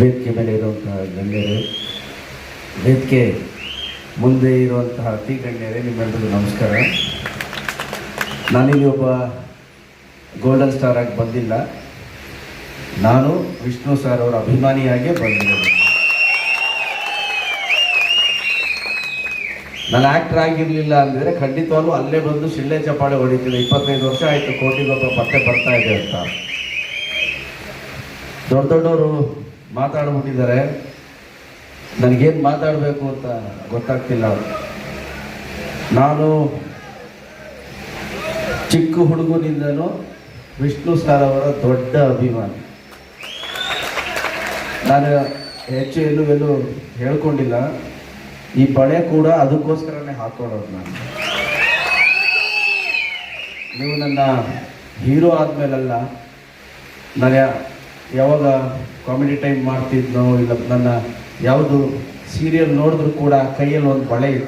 ವೇದಿಕೆ ಮೇಲೆ ಇರುವಂತಹ ಗಣ್ಯರೇ, ವೇದಿಕೆ ಮುಂದೆ ಇರುವಂತಹ ಅತಿ ಗಣ್ಯರೇ, ನಿಮ್ಮೆಲ್ಲರಿಗೂ ನಮಸ್ಕಾರ. ನಾನಿಲ್ಲಿ ಒಬ್ಬ ಗೋಲ್ಡನ್ ಸ್ಟಾರ್ ಆಗಿ ಬಂದಿಲ್ಲ, ನಾನು ವಿಷ್ಣು ಸರ್ ಅವರ ಅಭಿಮಾನಿಯಾಗೇ ಬಂದಿದ್ದೇನೆ. ನಾನು ಆ್ಯಕ್ಟರ್ ಆಗಿರಲಿಲ್ಲ ಅಂದರೆ ಖಂಡಿತವಾಗ್ಲೂ ಅಲ್ಲೇ ಬಂದು ಶಿಳ್ಳೆ ಚಪ್ಪಾಳೆ ಹೊಡಿತೀನಿ. 25 ವರ್ಷ ಆಯಿತು ಕೋಟಿಗೊಬ್ಬ ಮತ್ತೆ ಬರ್ತಾ ಇದೆ ಅಂತ. ದೊಡ್ಡವರು ಮಾತಾಡ್ಬಿಟ್ಟಿದ್ದಾರೆ, ನನಗೇನು ಮಾತಾಡಬೇಕು ಅಂತ ಗೊತ್ತಾಗ್ತಿಲ್ಲ. ನಾನು ಚಿಕ್ಕ ಹುಡುಗನಿಂದನೂ ವಿಷ್ಣು ಸರ್ ಅವರ ದೊಡ್ಡ ಅಭಿಮಾನಿ. ನಾನು ಹೆಚ್ಚು ಎಲ್ಲೂ ಹೇಳ್ಕೊಂಡಿಲ್ಲ. ಈ ಬಳೆ ಕೂಡ ಅದಕ್ಕೋಸ್ಕರನೇ ಹಾಕೊಳ್ಳೋದು. ನೀವು ನನ್ನ ಹೀರೋ ಆದಮೇಲಲ್ಲ, ನಾನು ಯಾವಾಗ ಕಾಮಿಡಿ ಟೈಮ್ ಮಾಡ್ತಿದ್ನೋ ಇಲ್ಲ ನನ್ನ ಯಾವುದು ಸೀರಿಯಲ್ ನೋಡಿದ್ರು ಕೂಡ ಕೈಯಲ್ಲಿ ಒಂದು ಬಳೆ ಇತ್ತು.